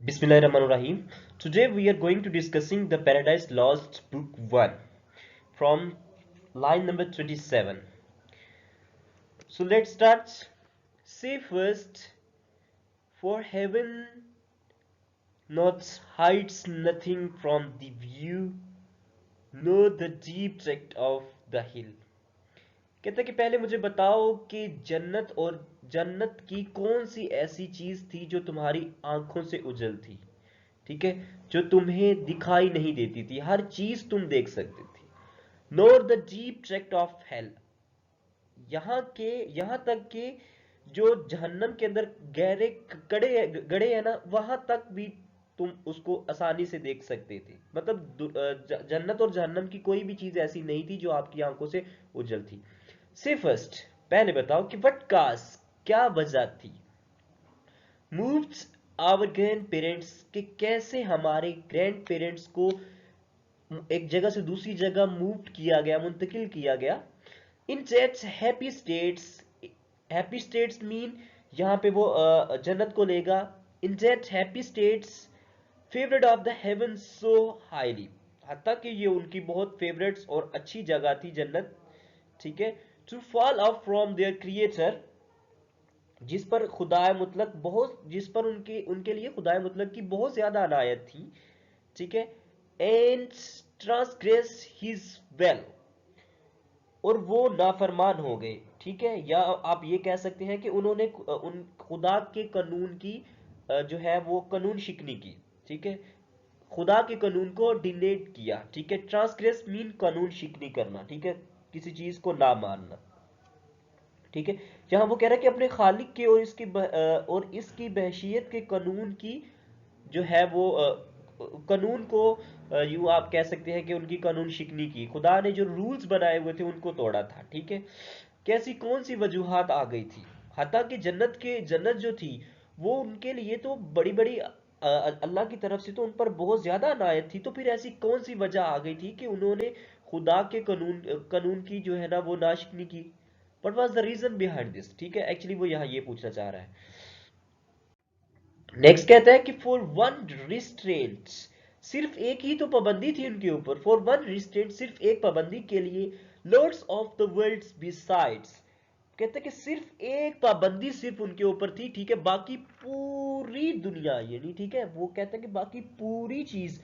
Bismillahirrahmanirrahim. Today we are going to discussing the Paradise Lost Book 1 from line number 27. So let's start. Say first, for heaven not hides nothing from the view, nor the deep tract of the hill. कहता है कि पहले मुझे बताओ कि जन्नत और जन्नत की कौन सी ऐसी चीज थी जो तुम्हारी आंखों से उजल थी, ठीक है, जो तुम्हें दिखाई नहीं देती थी, हर चीज तुम देख सकती थी. Nor the deep tract of hell, यहाँ तक कि जो जहन्नम के अंदर गहरे गड़े गड़े है ना, वहां तक भी तुम उसको आसानी से देख सकते थे. मतलब जन्नत और जहन्नम की कोई भी चीज ऐसी नहीं थी जो आपकी आंखों से उजल थी. से फर्स्ट, पहले बताओ कि व्हाट काज, क्या वजह थी, मूव्ड आवर ग्रैंड पेरेंट्स, कि कैसे हमारे ग्रैंड पेरेंट्स को एक जगह से दूसरी जगह मूव किया गया, मुंतकिल किया गया. In that happy states, happy states mean यहाँ पे वो जन्नत को लेगा. In that happy states favourite of the haven so highly, हत्ता कि ये उनकी बहुत फेवरेट्स और अच्छी जगह थी जन्नत, ठीक है. To fall off from their creator, जिस पर खुदाए मुतलक बहुत, जिस पर उनके उनके लिए खुदाए मुतलक की बहुत ज्यादा अनायत थी, ठीक है. एंड ट्रांसग्रेस हिज वेल, और वो नाफरमान हो गए, ठीक है. या आप ये कह सकते हैं कि उन्होंने उन खुदा के कानून की जो है वो कानून शिकनी की, ठीक है, खुदा के कानून को डिनेट किया, ठीक है. ट्रांसग्रेस मीन कानून शिकनी करना, ठीक है, किसी चीज को ना मानना, ठीक है. जहां वो कह रहा है कि अपने खालिक के और इसकी बहशियत के कानून की जो है वो कानून को यूं आप कह सकते हैं कि उनकी कानून शिकनी की, खुदा ने जो रूल्स बनाए हुए थे उनको तोड़ा था, ठीक है. कैसी कौन सी वजूहात आ गई थी, हालांकि जन्नत जो थी वो उनके लिए तो बड़ी बड़ी अल्लाह की तरफ से तो उन पर बहुत ज्यादा अनायत थी. तो फिर ऐसी कौन सी वजह आ गई थी कि उन्होंने खुदा के कानून की जो है ना वो नाशिकनी की. What was the reason behind this, ठीक है, एक्चुअली वो यहाँ ये पूछना चाह रहा है. नेक्स्ट कहता है कि फॉर वन रिस्ट्रेंट, सिर्फ एक ही तो पाबंदी थी उनके ऊपर. फॉर वन रिस्ट्रेंट, सिर्फ एक पाबंदी के लिए, lords of the world besides, कहते हैं कि सिर्फ एक पाबंदी सिर्फ उनके ऊपर थी, ठीक है, बाकी पूरी दुनिया यानी, ठीक है, वो कहते हैं कि बाकी पूरी चीज,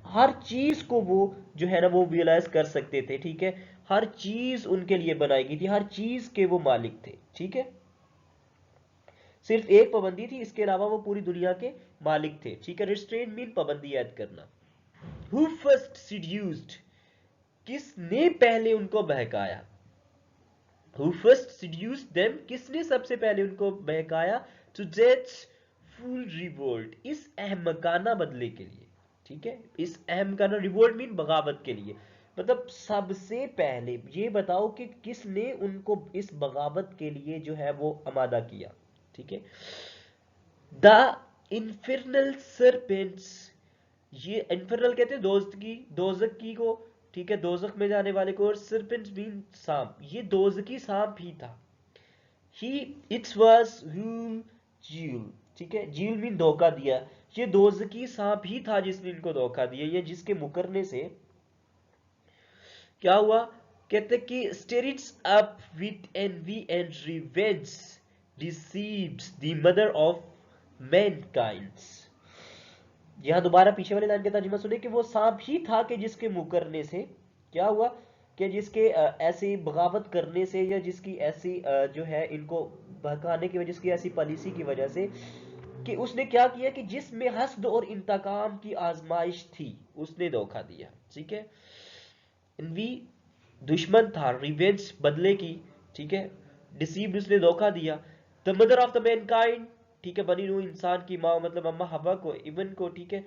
हर चीज को वो जो है ना वो रियलाइज कर सकते थे, ठीक है. हर चीज उनके लिए बनाई गई थी, हर चीज के वो मालिक थे, ठीक है. सिर्फ एक पाबंदी थी, इसके अलावा वो पूरी दुनिया के मालिक थे, ठीक है. रिस्ट्रेन मीन पाबंदी ऐड करना. हु फर्स्ट सीड्यूस्ड, किसने पहले उनको बहकाया. हु फर्स्ट सीड्यूस्ड देम, किसने सबसे पहले उनको बहकाया. टू दैट फुल रिवोल्ट, इस अहमकाना बदले के लिए, ठीक है, इस अहमकाना, रिवोल्ट मीन बगावत के लिए. मतलब सबसे पहले ये बताओ कि किसने उनको इस बगावत के लिए जो है वो आमादा किया, ठीक है. द इन्फर्नल सर्पेंट्स, ये इन्फर्नल कहते हैं दोजक की को, ठीक है, दोजक में जाने वाले को. और सर्पेंट मीन सांप, ये दोजकी सांप ही था. ही इट्स वाज हु जील, ठीक है, जील मीन धोखा दिया. ये दोजकी सांप ही था जिसने इनको धोखा दिया, ये जिसके मुकरने से क्या हुआ. कहते कि stirred up with envy and revenge deceives the mother of mankind. यहां दोबारा पीछे वाली लाइन का तर्जुमा सुने कि वो सांप ही था कि जिसके मुंह करने से क्या हुआ, कि जिसके ऐसी बगावत करने से, या जिसकी ऐसी जो है इनको बहकाने की वजह, जिसकी ऐसी पॉलिसी की वजह से, कि उसने क्या किया कि जिसमें हस्द और इंतकाम की आजमाइश थी उसने धोखा दिया, ठीक है. इनवी दुश्मन था, रिवेंज बदले की, ठीक है. डिसीव्ड, उसने धोखा दिया. The mother of the Mankind, ठीक है, बनी नूह इंसान की माँ, मतलब अम्मा हवा को, इवन को, ठीक है.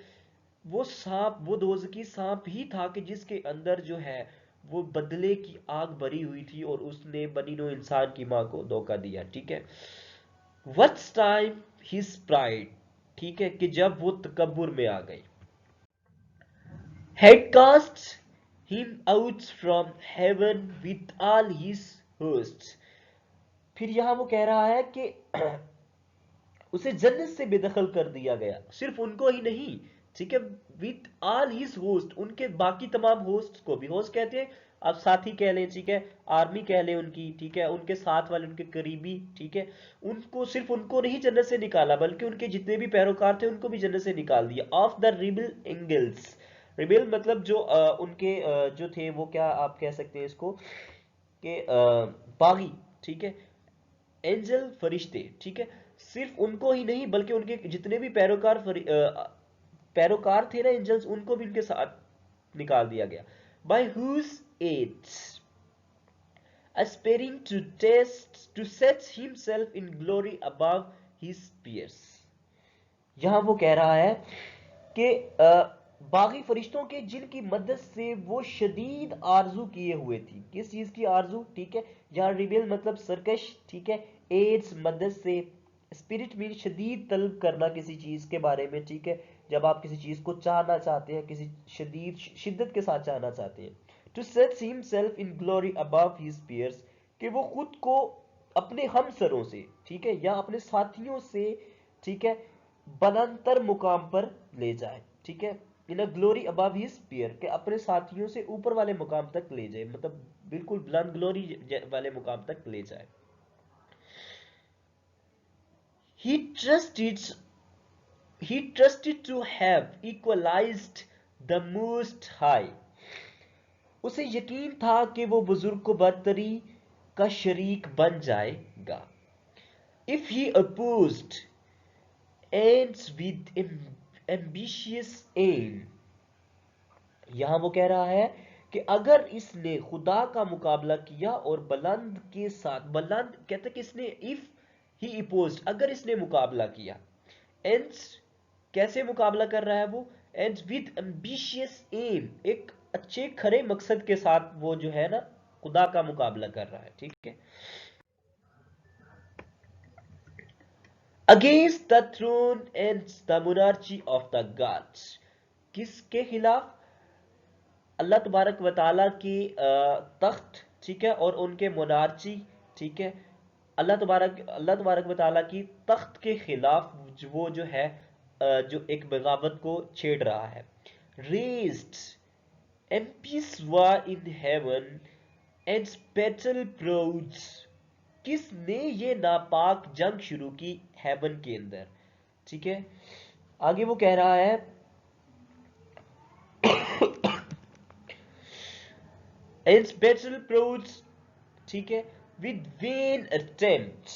वो सांप, वो दोजकी सांप ही था कि जिसके अंदर जो है वो बदले की आग भरी हुई थी, और उसने बनी नूह इंसान की माँ को धोखा दिया, ठीक है. व्हाट्स टाइम हिज प्राइड, ठीक है, कि जब वो तकब्बुर में आ गई. had cast him out from heaven with all his hosts. फिर यहां वो कह रहा है कि उसे जन्नत से बेदखल कर दिया गया। सिर्फ उनको ही नहीं, ठीक है, विथ ऑल हिज होस्ट, उनके बाकी तमाम होस्ट को भी, होस्ट कहते हैं आप साथी कह लें, ठीक है, आर्मी कह लें उनकी, ठीक है, उनके साथ वाले, उनके करीबी, ठीक है, उनको, सिर्फ उनको नहीं जन्नत से निकाला, बल्कि उनके जितने भी पैरोकार थे उनको भी जन्नत से निकाल दिया। Of the rebel angles, rebel मतलब जो उनके जो थे, वो क्या आप कह सकते हैं इसको कि बागी, ठीक है, एंजल फरिश्ते, ठीक है, सिर्फ उनको ही नहीं बल्कि उनके जितने भी पैरोकार थे ना एंजल्स, उनको भी उनके साथ निकाल दिया गया। By whose aids aspiring to set himself in glory above his peers। यहां वो कह रहा है कि बागी फरिश्तों के जिनकी मदद से वो शदीद आरजू किए हुए थी, किस चीज की आरजू, ठीक है, यहाँ रिबेल मतलब सरकश, ठीक है, एड्स मदद से, स्पिरिट मीन शदीद तलब करना किसी चीज के बारे में, ठीक है, जब आप किसी चीज को चाहना चाहते हैं, किसी शदीद शिद्दत के साथ चाहना चाहते हैं। To set himself in glory above his peers, कि वो खुद को अपने हमसरों से, ठीक है, या अपने साथियों से, ठीक है, बुलंदतर मुकाम पर ले जाए, ठीक है, इन अ ग्लोरी अबव हिज पीयर, के अपने साथियों से ऊपर वाले मुकाम तक ले जाए, मतलब बिल्कुल बुलंद ग्लोरी वाले मुकाम तक ले जाए। he trusted he trusted to have equalized the most high, उसे यकीन था कि वो बुजुर्ग को बरतरी का शरीक बन जाएगा। if he opposed ends with ambitious aim, यहां वो कह रहा है कि अगर इसने खुदा का मुकाबला किया और बुलंद के साथ, बुलंद कहते कि इसने, इफ ही अपोज्ड, अगर इसने मुकाबला किया, एंड्स कैसे मुकाबला कर रहा है वो, एंड्स विद एम्बिशियस एम, एक अच्छे खरे मकसद के साथ वो जो है ना खुदा का मुकाबला कर रहा है, ठीक है। Against the throne and the monarchy of the gods, किसके खिलाफ, अल्लाह तबारक व तआला की तख्त, ठीक है, और उनके मोनार्ची, ठीक है, अल्लाह तबारक व तआला की तख्त के खिलाफ वो जो है जो एक बगावत को छेड़ रहा है। Raised impious war in heaven and battle proud, किसने ये नापाक जंग शुरू की हेवन के अंदर, ठीक है। आगे वो कह रहा है its battle prods, ठीक है, with vain attempt,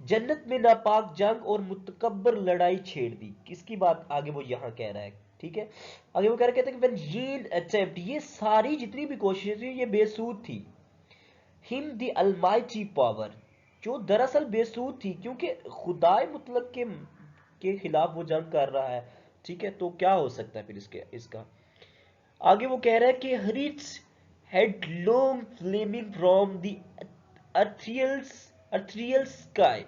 जन्नत में नापाक जंग और मुतकब्बर लड़ाई छेड़ दी, किसकी बात आगे वो यहां कह रहा है, ठीक है। आगे वो कह रहा है when vain attempt, ये सारी जितनी भी कोशिशें थी ये बेसूद थी। him the almighty power, जो दरअसल बेसूद थी, क्योंकि खुदाए मुतलक के खिलाफ वो जंग कर रहा है, ठीक है, तो क्या हो सकता है फिर इसका। आगे वो कह रहा है कि हरिट्स headlong flaming from the ethereal sky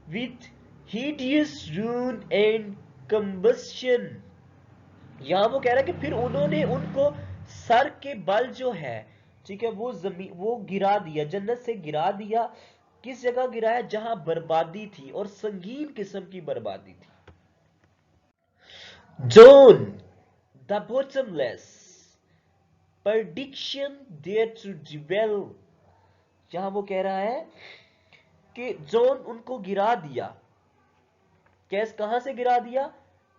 with hideous ruin and combustion, यहां वो कह रहा है कि फिर उन्होंने उनको सर के बल जो है, ठीक है, वो जमीन वो गिरा दिया, जन्नत से गिरा दिया। किस जगह गिराया, जहां बर्बादी थी और संगीन किस्म की बर्बादी थी। John the bottomless prediction there to dwell, जहां वो कह रहा है कि जॉन उनको गिरा दिया, कहां से गिरा दिया,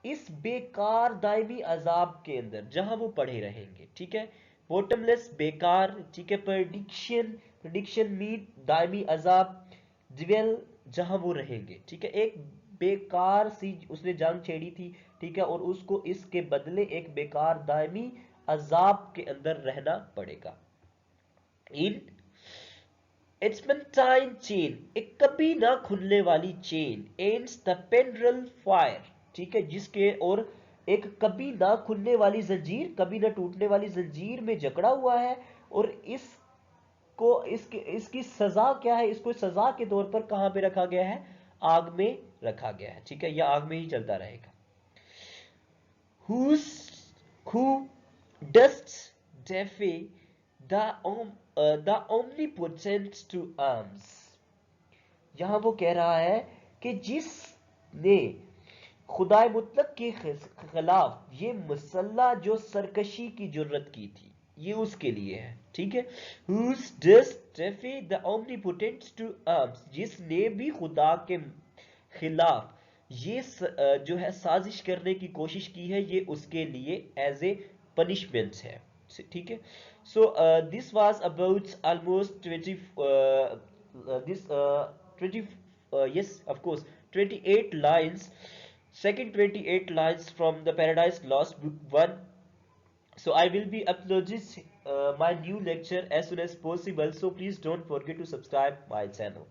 इस बेकार दायमी अजाब के अंदर जहां वो पड़े रहेंगे, ठीक है, बॉटमलेस बेकार, ठीक है, प्रेडिक्शन मीन दायमी अजाब, ड्वेल जहां वो रहेंगे, ठीक है, एक बेकार सी उसने जंग छेड़ी थी, ठीक है, और उसको इसके बदले एक बेकार दायमी अजाब के अंदर रहना पड़ेगा। इन एडमंटाइन चेन, एक कभी ना खुलने वाली चेन, एंड्स द पेंड्रल फायर, ठीक है, जिसके और एक कभी ना खुलने वाली जंजीर, कभी ना टूटने वाली जंजीर में जकड़ा हुआ है, और इसकी सजा क्या है, इसको सजा के तौर पर कहां पे रखा गया है, आग में रखा गया है, ठीक है, यह आग में ही चलता रहेगा। who does defy the omnipotent to arms, यहां वो कह रहा है کہ جس نے خدائے مطلق کے خلاف یہ مسلح جو سرکشی کی جرت کی تھی، یہ اس کے لیے ہے، ٹھیک ہے. whose does defy the omnipotence to arms، جس نے بھی خدا کے خلاف یہ جو ہے سازش کرنے کی کوشش کی ہے، یہ اس کے لیے ایز اے پنشمنٹ ہے، ٹھیک ہے. So this was about almost 20 this 20 yes of course 28 lines, second 28 lines from the Paradise Lost book 1. So I will be uploading my new lecture as soon as possible, so please don't forget to subscribe my channel.